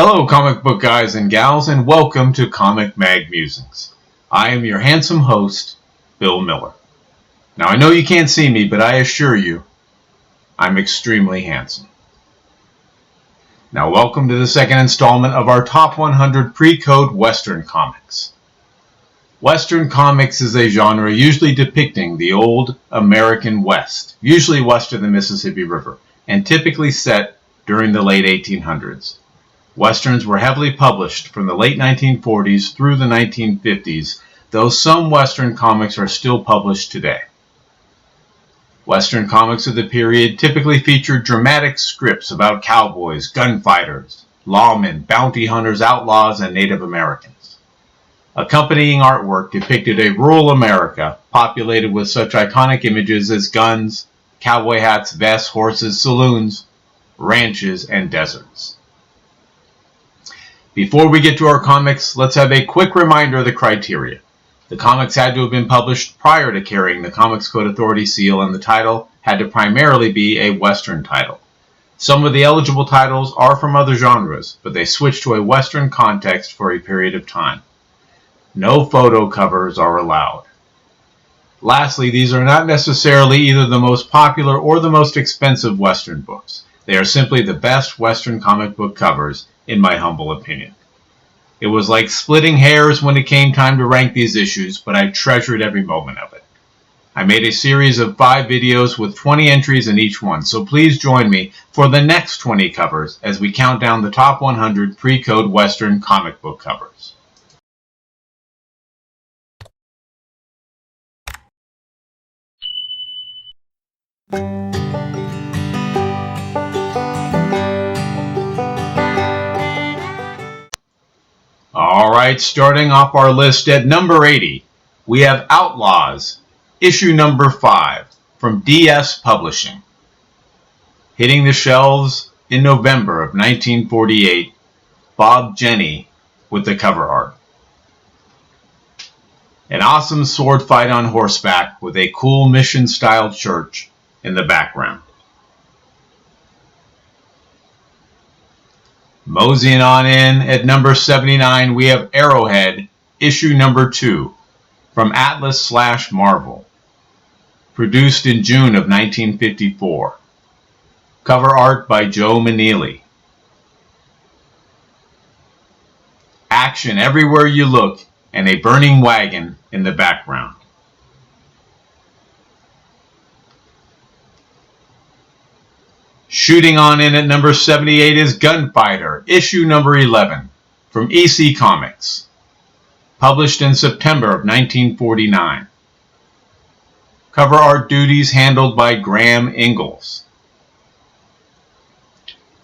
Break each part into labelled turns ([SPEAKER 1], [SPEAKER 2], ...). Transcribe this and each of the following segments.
[SPEAKER 1] Hello comic book guys and gals, and welcome to Comic Mag Musings. I am your handsome host, Bill Miller. Now I know you can't see me, but I assure you, I'm extremely handsome. Now welcome to the second installment of our Top 100 Pre-Code Western Comics. Western comics is a genre usually depicting the old American West, usually west of the Mississippi River, and typically set during the late 1800s. Westerns were heavily published from the late 1940s through the 1950s, though some Western comics are still published today. Western comics of the period typically featured dramatic scripts about cowboys, gunfighters, lawmen, bounty hunters, outlaws, and Native Americans. Accompanying artwork depicted a rural America populated with such iconic images as guns, cowboy hats, vests, horses, saloons, ranches, and deserts. Before we get to our comics, let's have a quick reminder of the criteria. The comics had to have been published prior to carrying the Comics Code Authority seal, and the title had to primarily be a Western title. Some of the eligible titles are from other genres, but they switch to a Western context for a period of time. No photo covers are allowed. Lastly, these are not necessarily either the most popular or the most expensive Western books. They are simply the best Western comic book covers, in my humble opinion. It was like splitting hairs when it came time to rank these issues, but I treasured every moment of it. I made a series of 5 videos with 20 entries in each one, so please join me for the next 20 covers as we count down the top 100 pre-code Western comic book covers. Alright, starting off our list at number 80, we have Outlaws, issue number 5, from DS Publishing. Hitting the shelves in November of 1948, Bob Jenny with the cover art. An awesome sword fight on horseback with a cool mission-style church in the background. Moseying on in at number 79, we have Arrowhead, issue number 2, from Atlas/Marvel. Produced in June of 1954. Cover art by Joe Maneely. Action everywhere you look, and a burning wagon in the background. Shooting on in at number 78 is Gunfighter, issue number 11, from EC Comics. Published in September of 1949. Cover art duties handled by Graham Ingalls.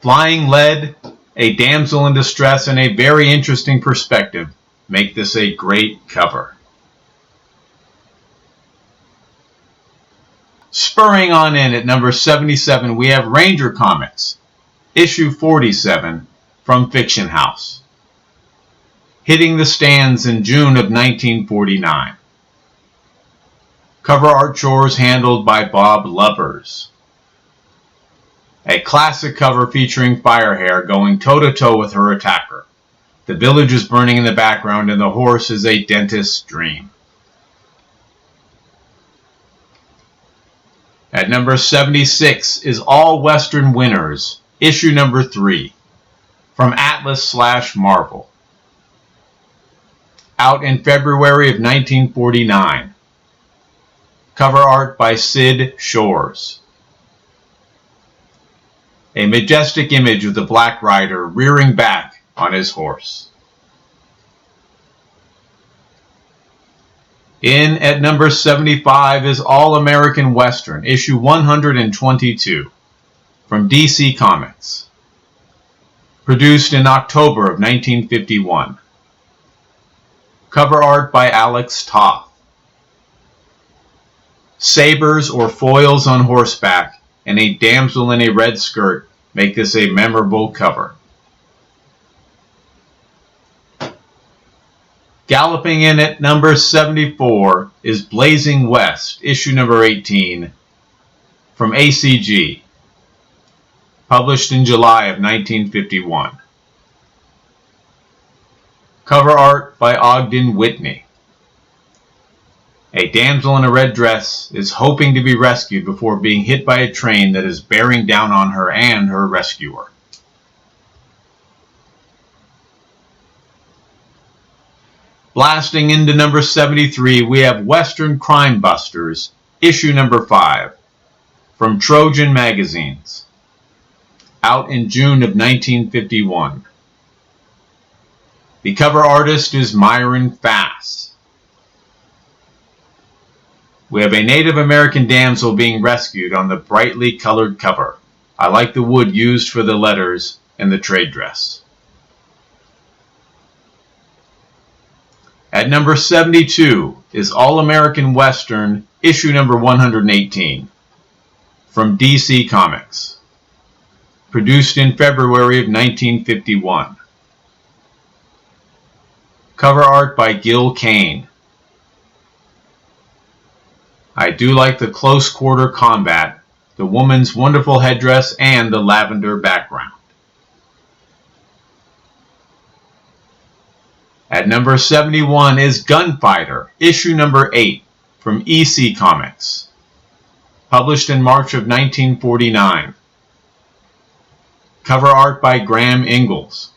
[SPEAKER 1] Flying Lead, a damsel in distress, and a very interesting perspective make this a great cover. Spurring on in at number 77, we have Ranger Comics, issue 47, from Fiction House. Hitting the stands in June of 1949. Cover art chores handled by Bob Lubbers. A classic cover featuring Firehair going toe-to-toe with her attacker. The village is burning in the background, and the horse is a dentist's dream. At number 76 is All Western Winners, issue number 3, from Atlas/Marvel. Out in February of 1949. Cover art by Sid Shores. A majestic image of the Black Rider rearing back on his horse. In at number 75 is All American Western, issue 122, from DC Comics. Produced in October of 1951. Cover art by Alex Toth. Sabers or foils on horseback and a damsel in a red skirt make this a memorable cover. Galloping in at number 74 is Blazing West, issue number 18, from ACG. Published in July of 1951. Cover art by Ogden Whitney. A damsel in a red dress is hoping to be rescued before being hit by a train that is bearing down on her and her rescuer. Blasting into number 73, we have Western Crime Busters, issue number 5, from Trojan Magazines, out in June of 1951. The cover artist is Myron Fass. We have a Native American damsel being rescued on the brightly colored cover. I like the wood used for the letters and the trade dress. At number 72 is All-American Western, issue number 118, from DC Comics, produced in February of 1951. Cover art by Gil Kane. I do like the close quarter combat, the woman's wonderful headdress, and the lavender background. At number 71 is Gunfighter, issue number 8, from EC Comics, published in March of 1949. Cover art by Graham Ingalls.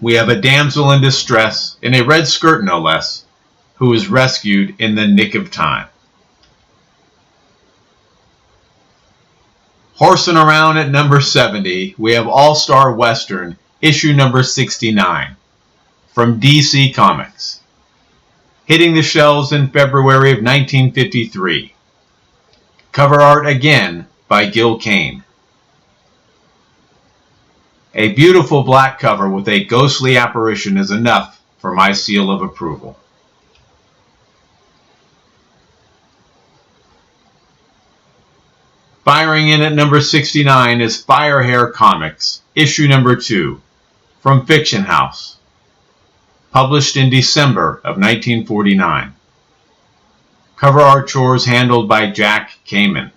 [SPEAKER 1] We have a damsel in distress, in a red skirt no less, who is rescued in the nick of time. Horsing around at number 70, we have All-Star Western, issue number 69, from DC Comics, hitting the shelves in February of 1953. Cover art again by Gil Kane. A beautiful black cover with a ghostly apparition is enough for my seal of approval. Firing in at number 69 is Firehair Comics, issue number 2, from Fiction House, published in December of 1949. Cover art chores handled by Jack Kamen.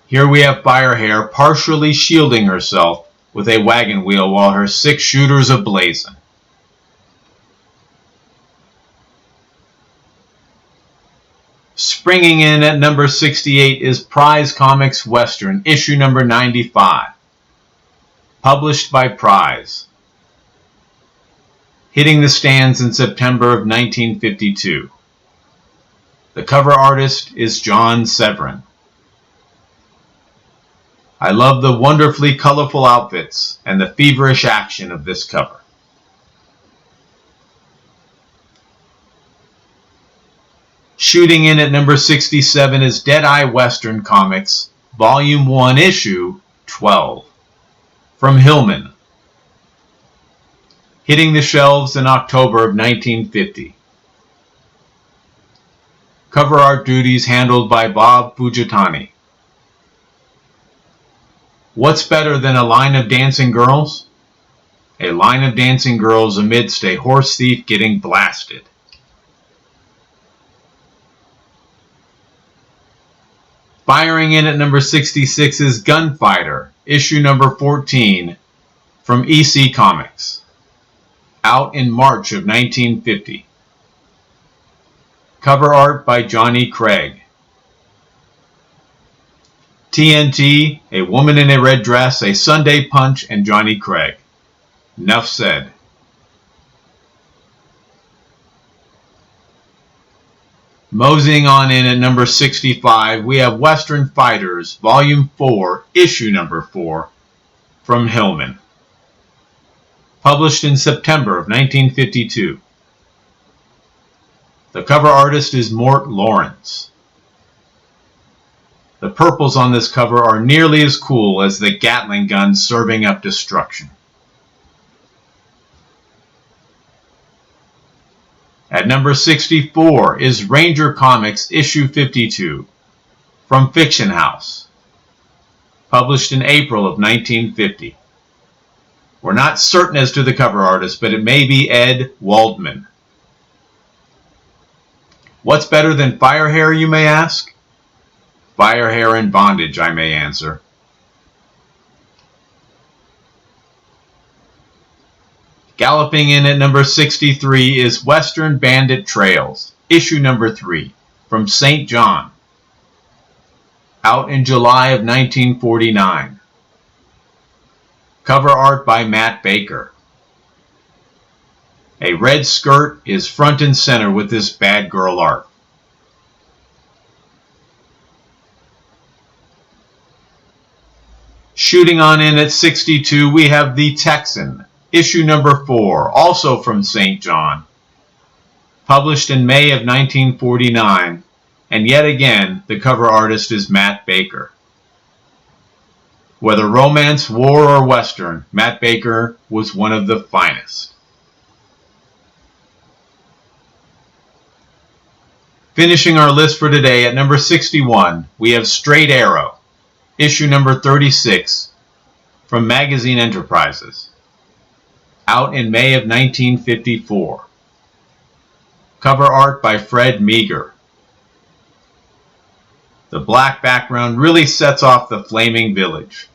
[SPEAKER 1] Here we have Firehair partially shielding herself with a wagon wheel while her 6 shooters ablazing. Springing in at number 68 is Prize Comics Western, issue number 95, published by Prize, hitting the stands in September of 1952. The cover artist is John Severin. I love the wonderfully colorful outfits and the feverish action of this cover. Shooting in at number 67 is Deadeye Western Comics, Volume 1, Issue 12, from Hillman, hitting the shelves in October of 1950. Cover art duties handled by Bob Fujitani. What's better than a line of dancing girls? A line of dancing girls amidst a horse thief getting blasted. Firing in at number 66 is Gunfighter, issue number 14, from EC Comics, out in March of 1950. Cover art by Johnny Craig. TNT, a woman in a red dress, a Sunday Punch, and Johnny Craig. Enough said. Moseying on in at number 65, we have Western Fighters, Volume 4, Issue number 4, from Hillman, published in September of 1952. The cover artist is Mort Lawrence. The purples on this cover are nearly as cool as the Gatling guns serving up destruction. At number 64 is Ranger Comics issue 52 from Fiction House, published in April of 1950. We're not certain as to the cover artist, but it may be Ed Waldman. What's better than Firehair, you may ask? Firehair in bondage, I may answer. Galloping in at number 63 is Western Bandit Trails, issue number 3, from St. John, out in July of 1949. Cover art by Matt Baker. A red skirt is front and center with this bad girl art. Shooting on in at 62, we have The Texan, issue number 4, also from St. John, published in May of 1949, and yet again, the cover artist is Matt Baker. Whether romance, war, or western, Matt Baker was one of the finest. Finishing our list for today at number 61, we have Straight Arrow, issue number 36, from Magazine Enterprises, out in May of 1954. Cover art by Fred Meager. The black background really sets off the flaming village.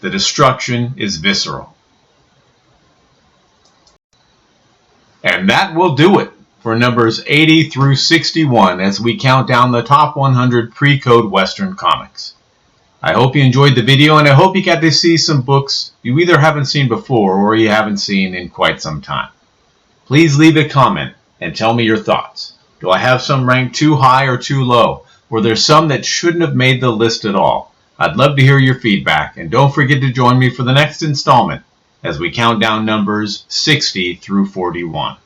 [SPEAKER 1] The destruction is visceral. And that will do it for numbers 80 through 61 as we count down the top 100 pre-code Western comics. I hope you enjoyed the video, and I hope you got to see some books you either haven't seen before or you haven't seen in quite some time. Please leave a comment and tell me your thoughts. Do I have some ranked too high or too low? Were there some that shouldn't have made the list at all? I'd love to hear your feedback, and don't forget to join me for the next installment as we count down numbers 60 through 41.